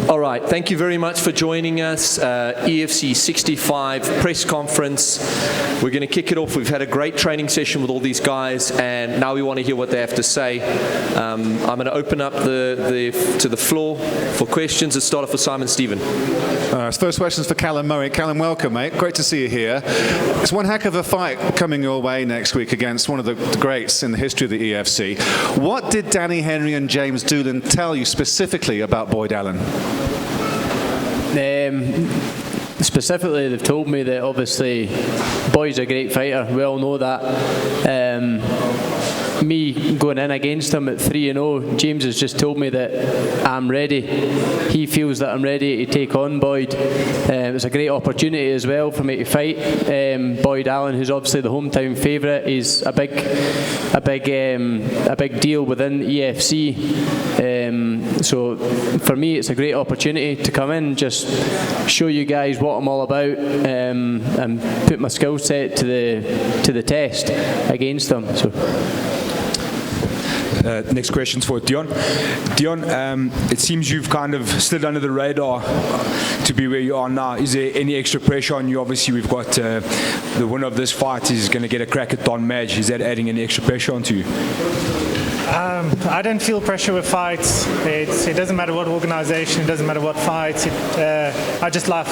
All right, thank you very much for joining us. EFC 65 press conference. We're going to kick it off. We've had a great training session with all these guys, and now we want to hear what they have to say. I'm going to open up to the floor for questions. Let's start off with Simon Stephen. First question is for Callum Murray. Callum, welcome, mate. Great to see you here. It's one heck of a fight coming your way next week against one of the greats in the history of the EFC. What did Danny Henry and James Doolan tell you specifically about Boyd Allen? Specifically, they've told me that obviously Boyd's a great fighter. We all know that. Me going in against him at 3-0, James has just told me that I'm ready. He feels that I'm ready to take on Boyd. It's a great opportunity as well for me to fight Boyd Allen, who's obviously the hometown favourite. He's a big deal within EFC. So for me, it's a great opportunity to come in, just show you guys what I'm all about, and put my skill set to the test against them. So. Next question's for Dion. Dion, it seems you've kind of slid under the radar to be where you are now. Is there any extra pressure on you? Obviously, we've got the winner of this fight is going to get a crack at Don Madge. Is that adding any extra pressure onto you? I don't feel pressure with fights. It doesn't matter what organisation, it doesn't matter what fights. I just love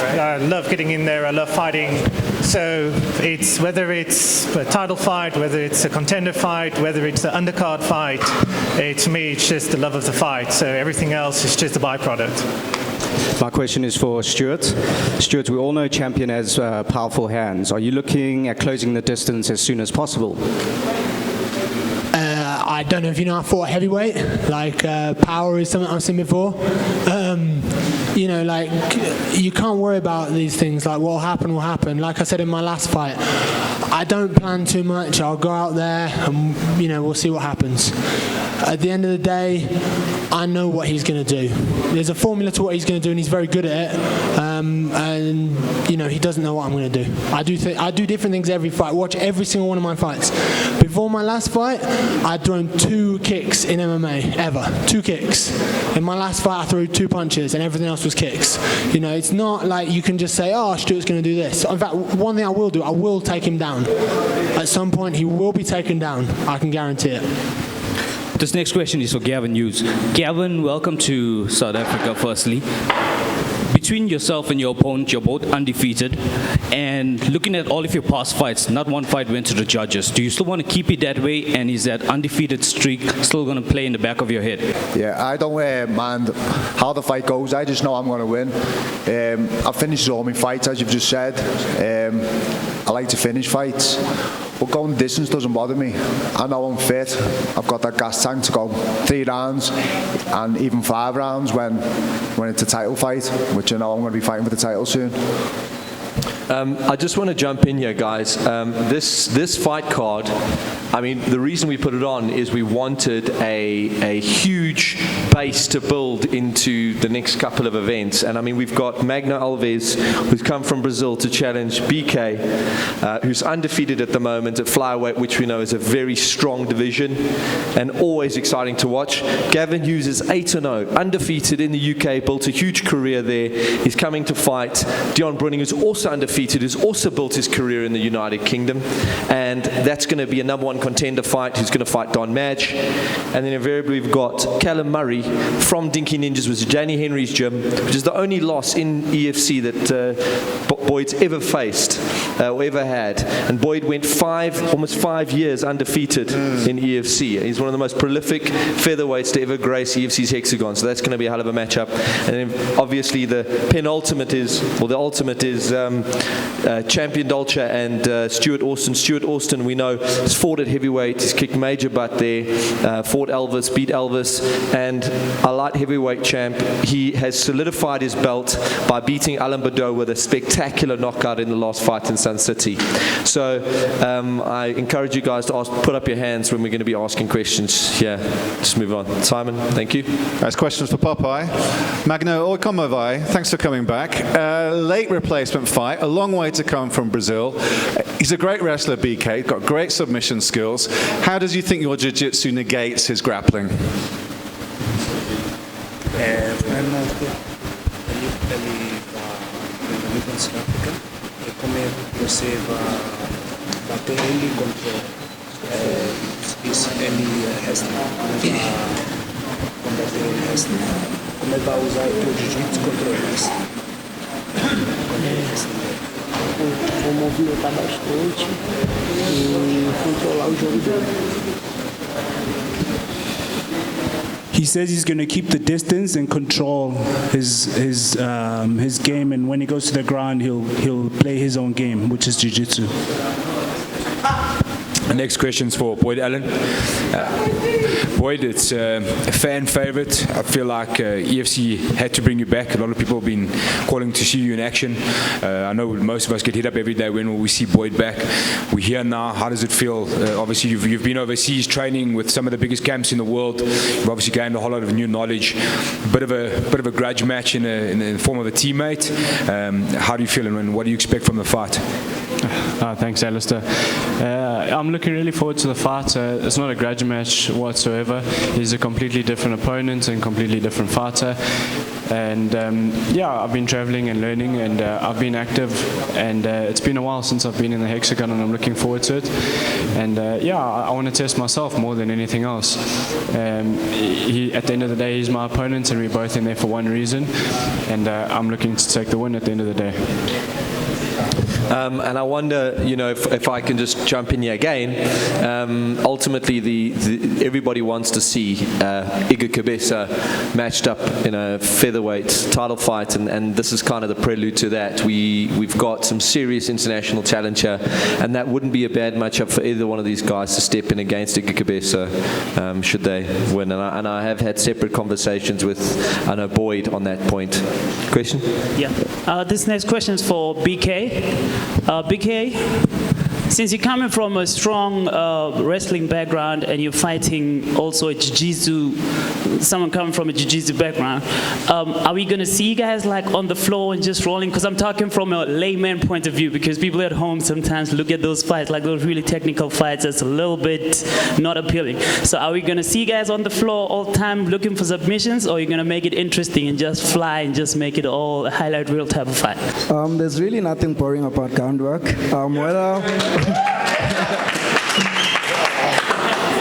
getting in there. I love fighting. So it's whether it's a title fight, whether it's a contender fight, whether it's an undercard fight. To me, it's just the love of the fight. So everything else is just a byproduct. My question is for Stuart. Stuart, we all know Champion has powerful hands. Are you looking at closing the distance as soon as possible? I don't know if you know, I fought heavyweight. Power is something I've seen before. You can't worry about these things. What will happen will happen. Like I said in my last fight, I don't plan too much. I'll go out there and, we'll see what happens. At the end of the day, I know what he's going to do. There's a formula to what he's going to do, and he's very good at it. He doesn't know what I'm going to do. I do different things every fight. Watch every single one of my fights. Before my last fight, I'd thrown 2 kicks in MMA, ever. 2 kicks. In my last fight, I threw 2 punches, and everything else was kicks. It's not like you can just say, oh, Stuart's going to do this. In fact, one thing I will do, I will take him down. At some point, he will be taken down. I can guarantee it. This next question is for Gavin Hughes. Gavin, welcome to South Africa, firstly. Between yourself and your opponent, you're both undefeated. And looking at all of your past fights, not one fight went to the judges. Do you still want to keep it that way? And is that undefeated streak still going to play in the back of your head? Yeah, I don't mind how the fight goes. I just know I'm going to win. I've finished all my fights, as you've just said. I like to finish fights. But going the distance doesn't bother me. I know I'm fit. I've got that gas tank to go 3 rounds and even 5 rounds when it's a title fight, which I know I'm going to be fighting for the title soon. I just want to jump in here, guys. This fight card, the reason we put it on is we wanted a huge base to build into the next couple of events. And we've got Magno Alves, who's come from Brazil to challenge BK, who's undefeated at the moment at flyweight, which we know is a very strong division and always exciting to watch. Gavin Hughes is 8-0, undefeated in the UK, built a huge career there. He's coming to fight Dion Brunning, who's also undefeated, who's also built his career in the United Kingdom. And that's going to be a #1 contender fight, who's going to fight Don Madge. And then invariably we've got Callum Murray from Dinky Ninjas, which is Danny Henry's gym, which is the only loss in EFC that Boyd's ever faced or ever had. And Boyd went almost 5 years undefeated in EFC. He's one of the most prolific featherweights to ever grace EFC's hexagon, so that's going to be a hell of a matchup. And then obviously the ultimate is Champion Dolce and Stuart Austin. Stuart Austin, we know, has fought at heavyweight. He's kicked major butt there. Fought Elvis, beat Elvis, and a light heavyweight champ. He has solidified his belt by beating Alain Badeau with a spectacular knockout in the last fight in Sun City. So I encourage you guys to put up your hands when we're going to be asking questions. Yeah, just move on. Simon, thank you. That's questions for Popeye. Magno Oikomovai, thanks for coming back. Late replacement fight, a long way to come from Brazil. He's a great wrestler, BK, got great submission skills. How does you think your jiu-jitsu negates his grappling? ele va a Sudafrica e come você vai bater ele contra ele wrestling, como vai combater ele wrestling, como ele vai usar o teu jiu-jitsu contra o wrestling. Vou movimentar bastante e controlar o jogo dele. He says he's going to keep the distance and control his game, and when he goes to the ground, he'll play his own game, which is jiu-jitsu. The next question's for Boyd Allen. Boyd, it's a fan favorite. I feel like EFC had to bring you back. A lot of people have been calling to see you in action. I know most of us get hit up every day when we see Boyd back. We're here now. How does it feel? Obviously, you've been overseas training with some of the biggest camps in the world. You've obviously gained a whole lot of new knowledge. Bit of a grudge match in the form of a teammate. How do you feel, and what do you expect from the fight? Thanks, Alistair. I'm looking really forward to the fight. It's not a grudge match whatsoever. He's a completely different opponent and completely different fighter. And I've been traveling and learning, and I've been active, and it's been a while since I've been in the hexagon, and I'm looking forward to it. And I want to test myself more than anything else. At the end of the day, he's my opponent, and we're both in there for one reason, and I'm looking to take the win at the end of the day. And I wonder, if I can just jump in here again. Ultimately, everybody wants to see Iga Kabesa matched up in a featherweight title fight, and this is kind of the prelude to that. We've got some serious international challenger, and that wouldn't be a bad matchup for either one of these guys to step in against Iga Kabesa should they win. And I have had separate conversations with Boyd on that point. Question? Yeah. This next question is for BK. BK, since you're coming from a strong wrestling background and you're fighting also a jiu-jitsu, someone coming from a jiu-jitsu background, are we going to see you guys like on the floor and just rolling? Because I'm talking from a layman point of view, because people at home sometimes look at those fights, like those really technical fights, as a little bit not appealing. So are we going to see you guys on the floor all the time looking for submissions, or are you going to make it interesting and just fly and just make it all a highlight reel type of fight? There's really nothing boring about groundwork.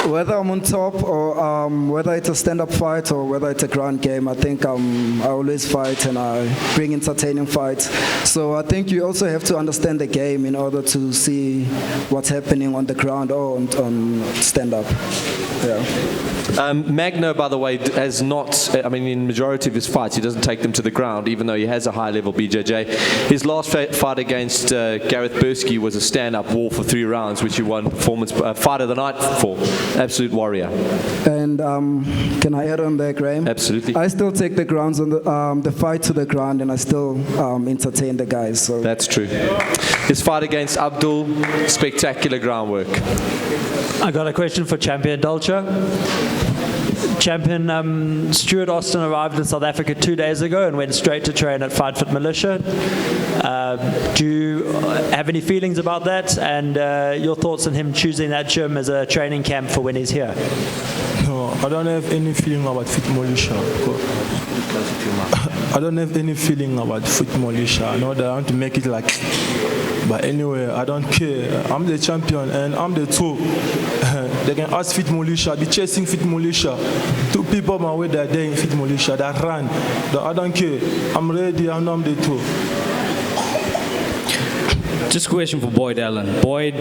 Whether I'm on top or whether it's a stand-up fight or whether it's a ground game, I think I always fight and I bring entertaining fights. So I think you also have to understand the game in order to see what's happening on the ground or on stand-up. Yeah. Magno, by the way, has not, in the majority of his fights, he doesn't take them to the ground, even though he has a high-level BJJ. His last fight against Gareth Bursky was a stand-up war for 3 rounds, which he won fight of the night for. Absolute warrior. And can I add on there, Graham? Absolutely. I still take the grounds on the fight to the ground, and I still entertain the guys. So. That's true. His fight against Abdul, spectacular groundwork. I got a question for Champion Dolce. Champion Stuart Austin arrived in South Africa 2 days ago and went straight to train at Fight Fit Militia. Do you have any feelings about that, and your thoughts on him choosing that gym as a training camp for when he's here? No, I don't have any feeling about Fit Militia. I don't have any feeling about Fit Militia. I know that I want to make it like, but anyway, I don't care. I'm the champion and I'm the two. They can ask Fit Militia, be chasing Fit Militia. 2 people my way that day in Fit Militia that ran. I don't care. I'm ready. I'm the two. Just a question for Boyd Allen. Boyd,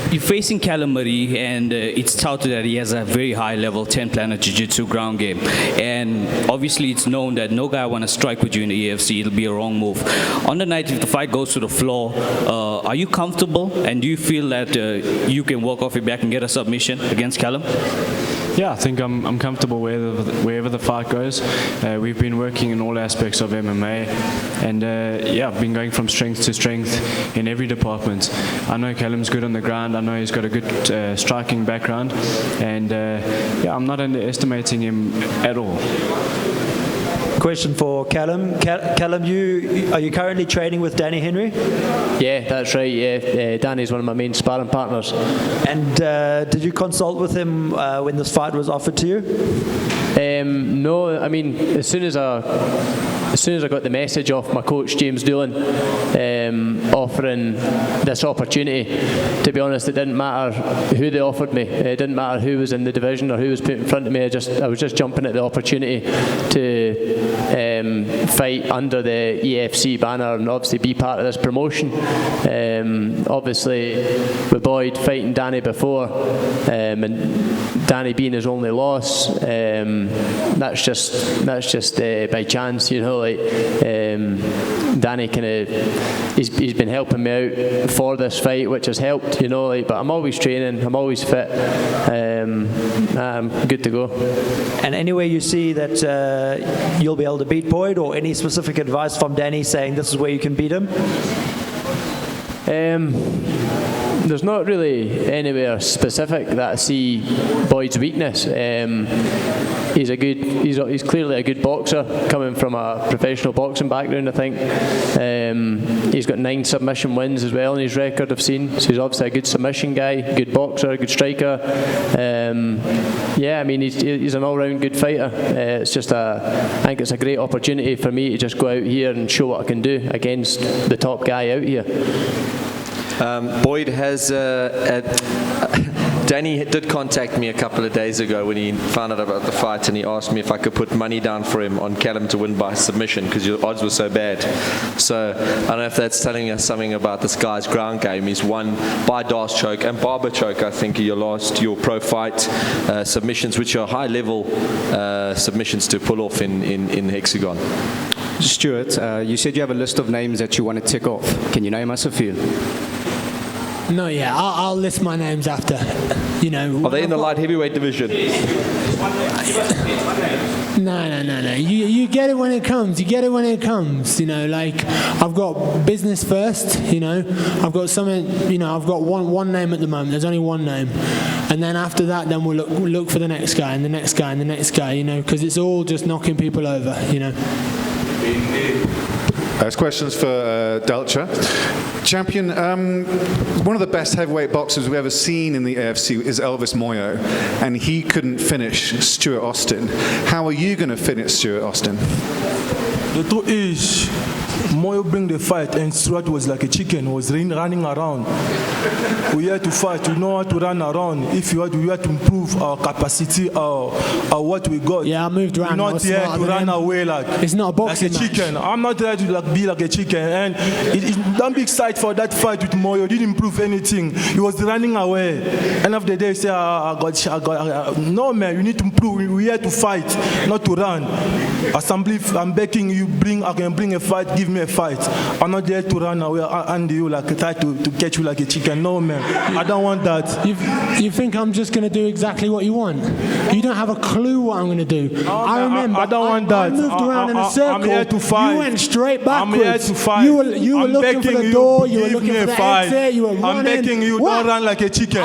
you're facing Callum Murray, and it's touted that he has a very high-level 10-planet jiu-jitsu ground game. And obviously, it's known that no guy want to strike with you in the EFC. It'll be a wrong move. On the night, if the fight goes to the floor, are you comfortable? And do you feel that you can walk off your back and get a submission against Callum? Yeah, I think I'm comfortable wherever the fight goes. We've been working in all aspects of MMA, and I've been going from strength to strength in every department. I know Callum's good on the ground. I know he's got a good striking background, and I'm not underestimating him at all. Question for Callum. Callum, are you currently training with Danny Henry? Yeah, that's right. Yeah, Danny's one of my main sparring partners. And did you consult with him when this fight was offered to you? No, I mean, as soon as I got the message off my coach James Doolan offering this opportunity, to be honest, it didn't matter who they offered me. It didn't matter who was in the division or who was put in front of me. I was just jumping at the opportunity to fight under the EFC banner and obviously be part of this promotion. Obviously, with Boyd fighting Danny before, and Danny being his only loss, that's just by chance, you know. Like Danny he's been helping me out for this fight, which has helped, you know. Like, but I'm always training, I'm always fit. I'm good to go. And anywhere you see that you'll be able to beat Boyd, or any specific advice from Danny saying this is where you can beat him? There's not really anywhere specific that I see Boyd's weakness. He's clearly a good boxer, coming from a professional boxing background, I think. He's got 9 submission wins as well in his record, I've seen. So he's obviously a good submission guy, good boxer, good striker. I mean, he's an all-round good fighter. It's just I think it's a great opportunity for me to just go out here and show what I can do against the top guy out here. Boyd has Danny did contact me a couple of days ago when he found out about the fight, and he asked me if I could put money down for him on Callum to win by submission because your odds were so bad. So I don't know if that's telling us something about this guy's ground game. He's won by Darce choke and Barber choke, I think, your pro fight submissions, which are high-level submissions to pull off in Hexagon. Stuart, you said you have a list of names that you want to tick off. Can you name us a few? No, yeah, I'll list my names after. You know. Are they in the light heavyweight division? No. You get it when it comes. You get it when it comes. You know, like I've got business first. You know, I've got something. You know, I've got one name at the moment. There's only one name, and then after that, then we'll look for the next guy and the next guy and the next guy. You know, because it's all just knocking people over. You know. There's questions for Delcha. Champion, one of the best heavyweight boxers we've ever seen in the EFC is Elvis Moyo, and he couldn't finish Stuart Austin. How are you going to finish Stuart Austin? The truth is, Moyo bring the fight, and Stuart was like a chicken, was running around. We had to fight, we know how to run around. If we had to improve our capacity, our what we got. Yeah, I moved around. We're not here to run away like it's not a boxing like a chicken. I'm not there to be like a chicken. And don't be excited for that fight with Moyo. Didn't improve anything. He was running away. End of the day, say I got. No man, you need to improve. We here to fight, not to run. Assembly, I'm begging you. I can bring a fight. Give me a fight. I'm not there to run away and you like try to catch you like a chicken. No man, I don't want that. You think I'm just going to do exactly what you want? You don't have a clue what I'm going to do. I remember. I don't want that. I moved around in a circle. I'm here to fight. You went straight backwards. I'm here to fight. You were looking for the door. You were looking for the exit. You were running. I'm begging you, don't run like a chicken.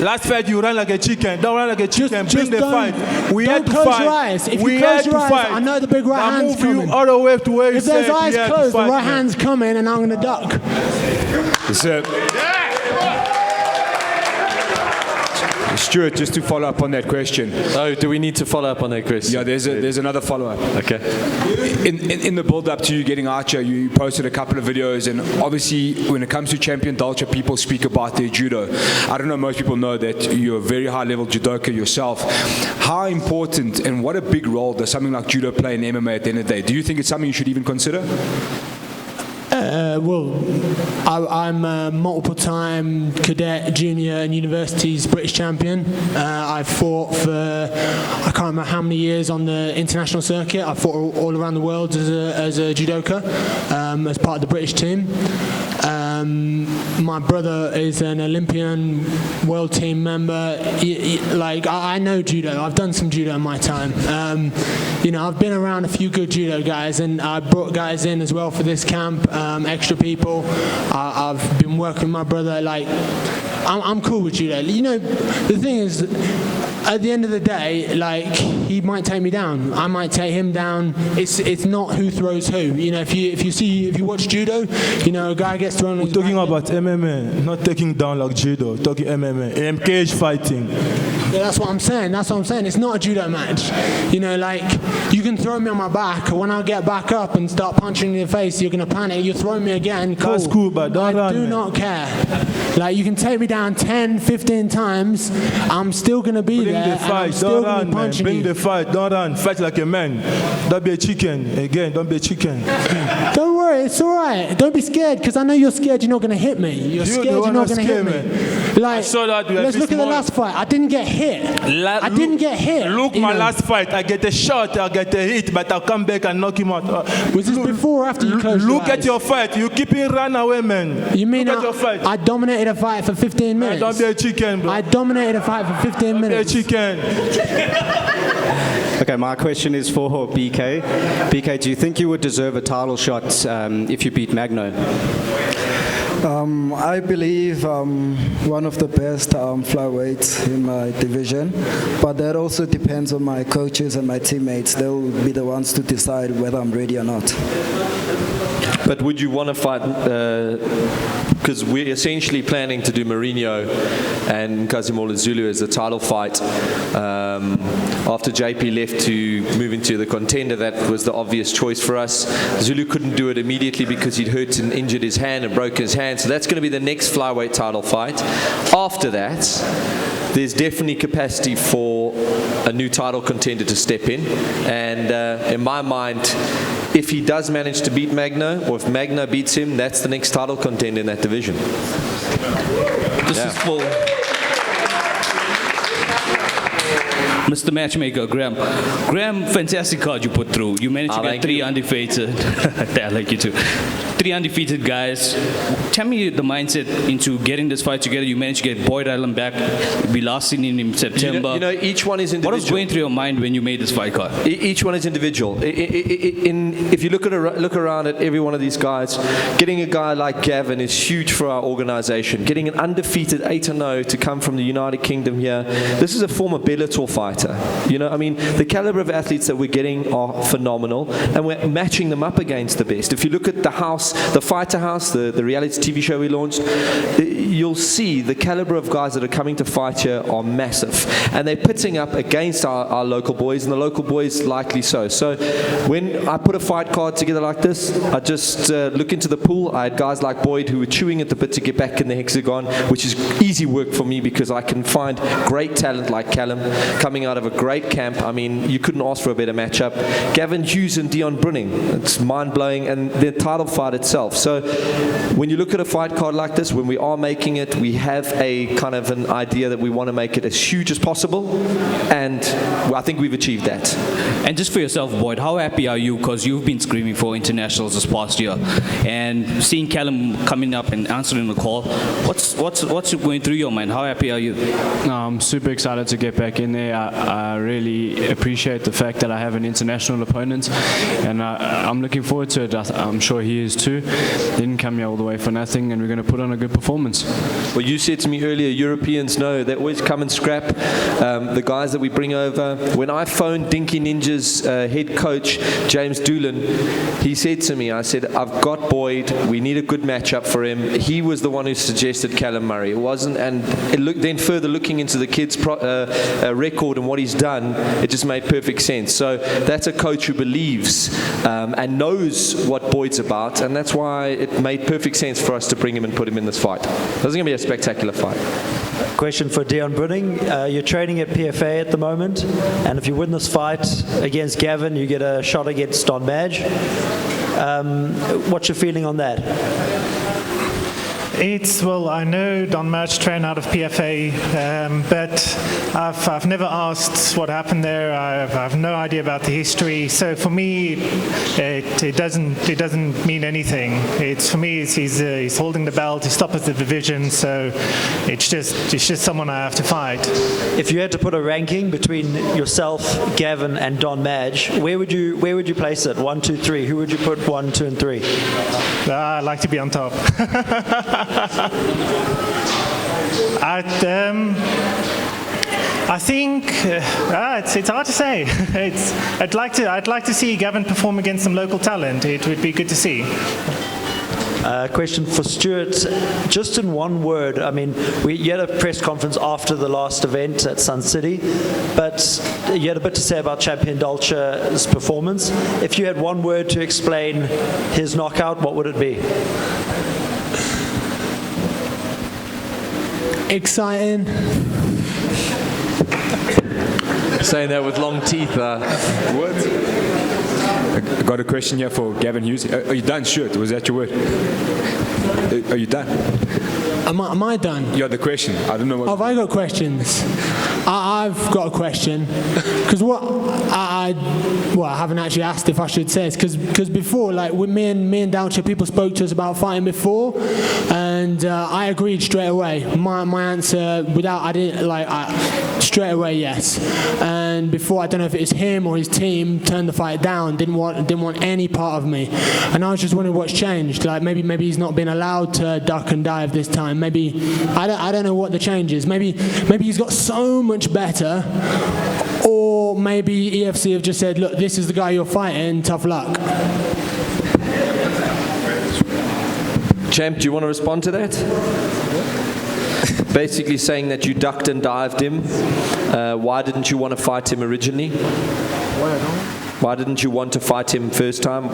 Last fight you ran like a chicken. Don't run like a chicken. Bring the fight. We had to fight. Close your eyes. If you close your eyes, I know the big right hand's coming. Move you all the way to where you said. If there's eyes closed, the right hand's coming, and I'm going to duck. Stuart, just to follow up on that question. Oh, do we need to follow up on that question? Yeah, there's another follow-up. Okay. In the build-up to you getting Archer, you posted a couple of videos, and obviously when it comes to Champion Delcha, people speak about their judo. I don't know, most people know that you're a very high-level judoka yourself. How important and what a big role does something like judo play in MMA at the end of the day? Do you think it's something you should even consider? I'm a multiple-time cadet, junior, and universities British champion. I've fought for I can't remember how many years on the international circuit. I fought all around the world as a judoka, as part of the British team. My brother is an Olympian world team member. I know judo. I've done some judo in my time. I've been around a few good judo guys, and I brought guys in as well for this camp. Extra people. I've been working with my brother. I'm cool with judo. The thing is, at the end of the day, he might take me down. I might take him down. It's not who throws who. If you watch judo, a guy gets thrown. We're talking about MMA, not taking down like judo. Talking MMA, cage fighting. That's what I'm saying. It's not a judo match. You know, like, you can throw me on my back. When I get back up and start punching you in the face, you're going to panic. You throw me again. Cool. That's cool, but don't run, I do not care. Like, you can take me down 10, 15 times. I'm still going to be Bring there. the fight. I'm still Don't run, be man. Bring the fight. Don't run. Fight like a man. Don't be a chicken. Again, don't be a chicken. Don't worry, it's all right. Don't be scared, because I know you're scared you're not going to hit me. You're scared you're not going to hit me. Like, I saw that let's look at the last fight. I didn't get hit. I didn't get hit. Look, you my know. last fight, I get a shot, I get a hit, but I'll come back and knock him out. Was this before or after you closed your Look eyes? at your fight. You keep it run away, man. You mean look at your fight. I dominated a fight for 15 minutes? Don't be a chicken, bro. I dominated a fight for 15 minutes. Don't be a chicken. Okay, my question is for BK. BK, do you think you would deserve a title shot if you beat Magno? I believe one of the best flyweights in my division, but that also depends on my coaches and my teammates. They'll be the ones to decide whether I'm ready or not. But would you want to fight, because we're essentially planning to do Mourinho and Kazimola Zulu as the title fight. After JP left to move into the contender, that was the obvious choice for us. Zulu couldn't do it immediately because he'd hurt and injured his hand and broke his hand, so that's going to be the next flyweight title fight. After that, there's definitely capacity for a new title contender to step in, and in my mind, if he does manage to beat Magno, or if Magno beats him, that's the next title contender in that division. This is for Mr. Matchmaker, Graham. Graham, fantastic card you put through. You managed to get 3 undefeated. I like you too. 3 undefeated guys. Tell me the mindset into getting this fight together. You managed to get Boyd Allen back. We last seen him in September. You know, each one is individual. What was going through your mind when you made this fight card? Each one is individual. If you look around at every one of these guys, getting a guy like Gavin is huge for our organization. Getting an undefeated 8-0 to come from the United Kingdom here. This is a former Bellator fighter. You know, I mean, the caliber of athletes that we're getting are phenomenal, and we're matching them up against the best. If you look at the house, the Fighter House, the reality TV show we launched, you'll see the caliber of guys that are coming to fight here are massive, and they're pitting up against our local boys, and the local boys likely so. So when I put a fight card together like this, I just look into the pool. I had guys like Boyd who were chewing at the bit to get back in the hexagon, which is easy work for me because I can find great talent like Callum coming out of a great camp. I mean, you couldn't ask for a better matchup. Gavin Hughes and Dion Brunning, it's mind-blowing, and the title fight itself. So when you look at a fight card like this, when we are making it, we have a kind of an idea that we want to make it as huge as possible, and I think we've achieved that. And just for yourself, Boyd, how happy are you? Because you've been screaming for internationals this past year, and seeing Callum coming up and answering the call, what's going through your mind? How happy are you? I'm super excited to get back in there. I really appreciate the fact that I have an international opponent, and I'm looking forward to it. I'm sure he is too. Didn't come here all the way for nothing, and we're going to put on a good performance. Well, you said to me earlier, Europeans know they always come and scrap. The guys that we bring over. When I phoned Dinky Ninja's head coach, James Doolan, he said to me, I said, I've got Boyd. We need a good matchup for him. He was the one who suggested Callum Murray. It wasn't, and then further looking into the kid's record and what he's done, it just made perfect sense. So that's a coach who believes and knows what Boyd's about, and that's why it made perfect sense for us to bring him and put him in this fight. This is going to be a spectacular fight. Question for Dion Brunning. You're training at PFA at the moment, and if you win this fight against Gavin, you get a shot against Don Madge. What's your feeling on that? Well, I know Don Madge trained out of PFA, but I've never asked what happened there. I have no idea about the history. So for me, it doesn't mean anything. For me, he's holding the belt. He's top of the division. So it's just someone I have to fight. If you had to put a ranking between yourself, Gavin, and Don Madge, where would you place it? 1, 2, 3. Who would you put 1, 2, and 3? I'd like to be on top. I think it's hard to say. I'd like to see Gavin perform against some local talent. It would be good to see. Question for Stuart. Just in one word, I mean, you had a press conference after the last event at Sun City, but you had a bit to say about Champion Dolce's performance. If you had one word to explain his knockout, what would it be? Exciting. Saying that with long teeth. What? I got a question here for Gavin Hughes. Are you done, Stuart? Was that your word? Are you done? Am I done? Yeah, the question. I don't know what. Have I got questions? I've got a question. Because I haven't actually asked if I should say this. Because before, like with me and Doucher, people spoke to us about fighting before, and I agreed straight away. My answer, straight away yes. And before, I don't know if it was him or his team turned the fight down, didn't want any part of me. And I was just wondering what's changed. Like maybe he's not been allowed to duck and dive this time. Maybe I don't know what the change is. Maybe he's got so much better, or maybe EFC have just said, look, this is the guy you're fighting, tough luck. Champ, do you want to respond to that? Basically saying that you ducked and dived him. Why didn't you want to fight him originally? Why didn't you want to fight him first time?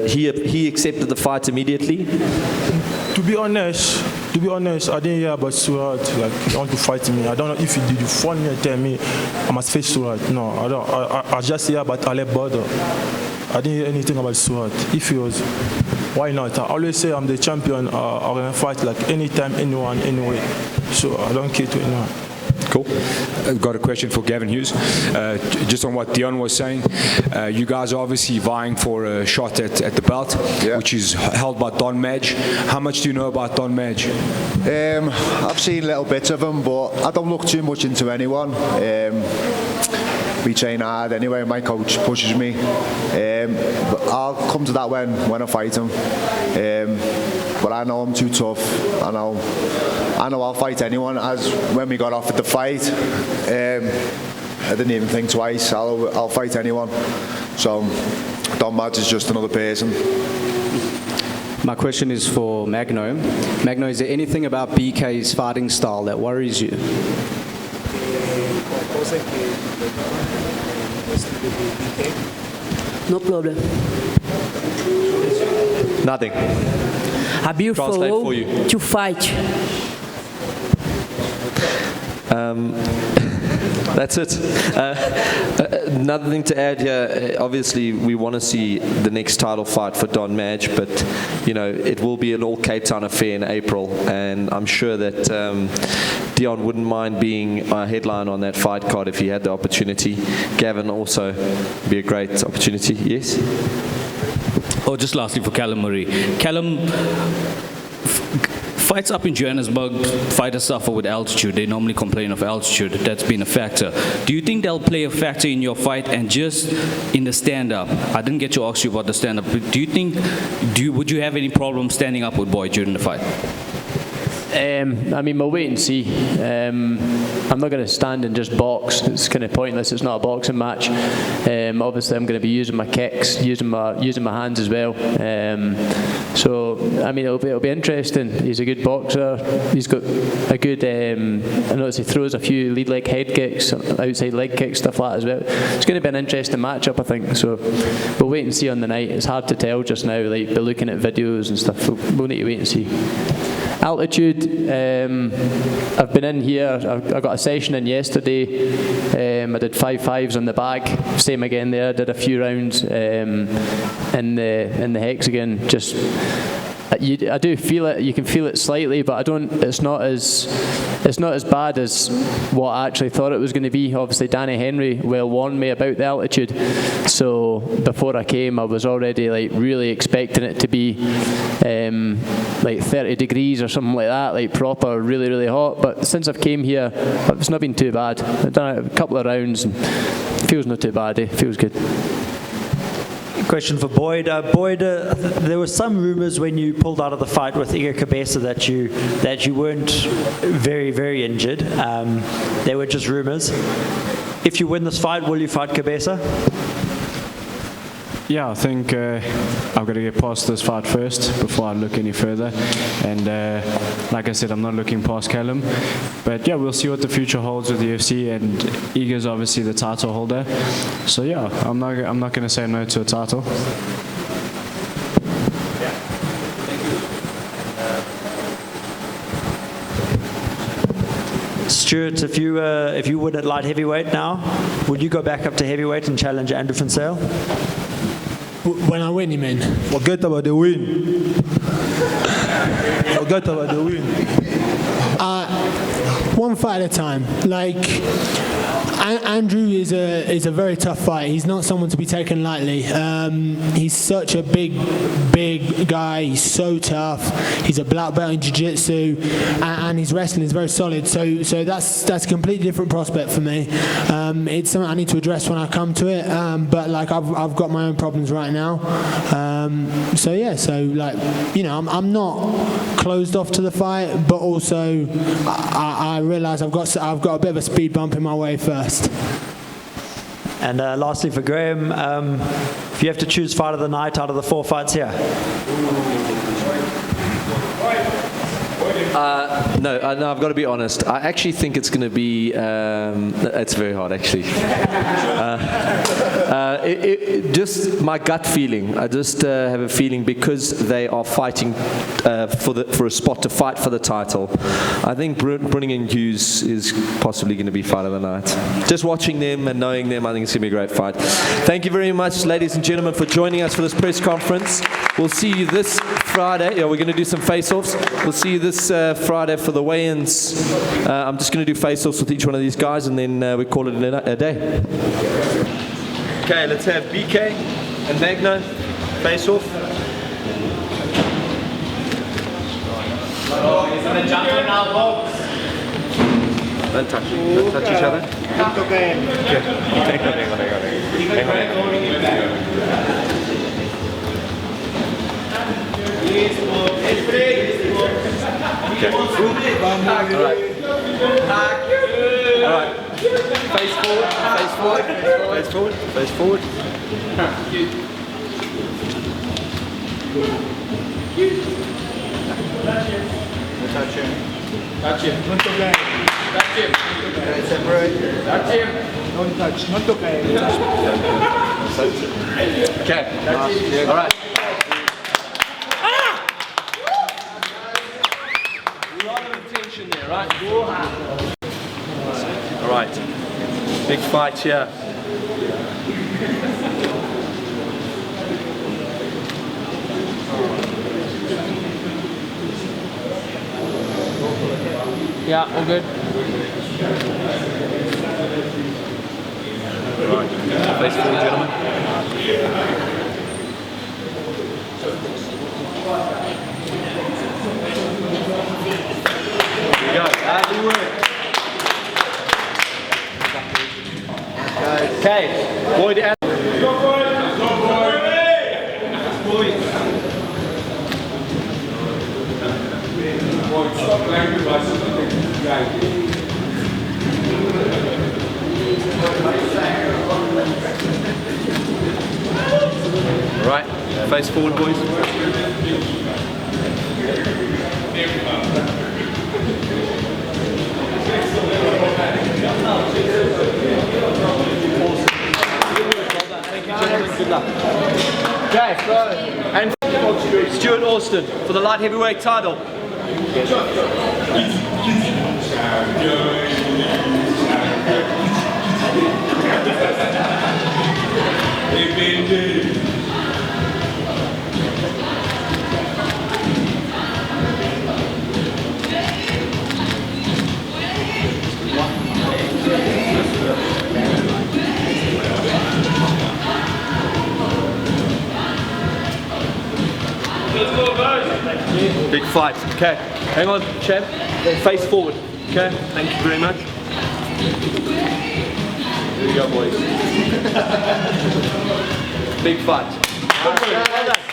He accepted the fight immediately? To be honest, I didn't hear about Surat. Like, he want to fight me. I don't know if he did. You phone me and tell me I must face Surat. No, I don't. I just hear about Alep Border. I didn't hear anything about Surat. If he was, why not? I always say I'm the champion. I'm gonna fight like anytime, anyone, anyway. So I don't care to anyone. Cool. I've got a question for Gavin Hughes. Just on what Dion was saying, you guys are obviously vying for a shot at the belt, which is held by Don Madge. How much do you know about Don Madge? I've seen little bits of him, but I don't look too much into anyone. We train hard anyway, my coach pushes me. But I'll come to that when I fight him. But I know I'm too tough. I know I'll fight anyone. As when we got offered the fight, I didn't even think twice. I'll fight anyone. So Don Madge is just another person. My question is for Magno. Magno, is there anything about BK's fighting style that worries you? No problem. Nothing. A beautiful Translate for you. To fight. That's it. Another thing to add here, obviously we want to see the next title fight for Don Madge, but it will be an all Cape Town affair in April, and I'm sure that Dion wouldn't mind being a headline on that fight card if he had the opportunity. Gavin also be a great opportunity. Yes? Oh, just lastly for Callum Murray. Callum, fights up in Johannesburg, fighters suffer with altitude. They normally complain of altitude. That's been a factor. Do you think that'll play a factor in your fight? And just in the stand-up, I didn't get to ask you about the stand-up, but would you have any problem standing up with Boyd during the fight? I mean, we'll wait and see. I'm not going to stand and just box. It's kind of pointless. It's not a boxing match. Obviously, I'm going to be using my kicks, using my hands as well. So, I mean, it'll be interesting. He's a good boxer. He's got a good. I notice he throws a few lead leg head kicks, outside leg kicks, stuff like that as well. It's going to be an interesting matchup, I think. So, we'll wait and see on the night. It's hard to tell just now. Like, by looking at videos and stuff, we'll need to wait and see. Altitude, I've been in here, I got a session in yesterday, I did 5.5s on the bag, same again there, did a few rounds in the hexagon, just, I do feel it, you can feel it slightly, but it's not as bad as what I actually thought it was going to be. Obviously Danny Henry well warned me about the altitude, so before I came I was already really expecting it to be 30 degrees or something like that, like proper really hot, but since I've came here it's not been too bad. I've done a couple of rounds and it feels not too bad, it feels good. Question for Boyd. Boyd, there were some rumours when you pulled out of the fight with Igor Cabeza that you weren't very injured. They were just rumours. If you win this fight, will you fight Cabeza? yeah, I think I've got to get past this fight first before I look any further. And like I said, I'm not looking past Callum. But yeah, we'll see what the future holds with the EFC. And Igor's obviously the title holder. So yeah, I'm not going to say no to a title. Stuart, if you win at light heavyweight now, would you go back up to heavyweight and challenge Andrew van Zyl? When I win, you mean? Forget about the win. Forget about the win. One fight at a time. Like, Andrew is a very tough fight. He's not someone to be taken lightly. He's such a big guy. He's so tough. He's a black belt in jiu-jitsu, and his wrestling is very solid. So that's a completely different prospect for me. It's something I need to address when I come to it. But like I've got my own problems right now. So yeah. So like, you know, I'm not closed off to the fight, but also I realise I've got a bit of a speed bump in my way first. And lastly for Graham, if you have to choose fight of the night out of the 4 fights here. No, I've got to be honest. I actually think it's going to be. It's very hard, actually. Just my gut feeling. I just have a feeling because they are fighting for a spot to fight for the title. I think Brunigan and Hughes is possibly going to be fight of the night. Just watching them and knowing them, I think it's going to be a great fight. Thank you very much, ladies and gentlemen, for joining us for this press conference. We'll see you this Friday. Yeah, we're going to do some face-offs. We'll see you this Friday for the weigh-ins. I'm just going to do face-offs with each one of these guys, and then we call it a day. Okay, let's have BK and Magno face-off. He's going to jump in our box. Don't touch each other. Okay. All right. Face forward. Face forward. Face forward. Face forward. Touch him. Touch him. Not okay. Touch him. Okay, separate. Touch him. Don't touch. Not okay. Okay. All right. A lot of attention there, right? All right. Big fight here. Yeah, all good. Right. Face forward, gentlemen. Here we go. Lovely work. Okay. Boyd and all right, face forward, boys. Good luck. Okay, and Stuart Austin for the light heavyweight title. Big fight. Okay, hang on, champ. Face forward. Okay, thank you very much. Here we go, boys. Big fight. Well done.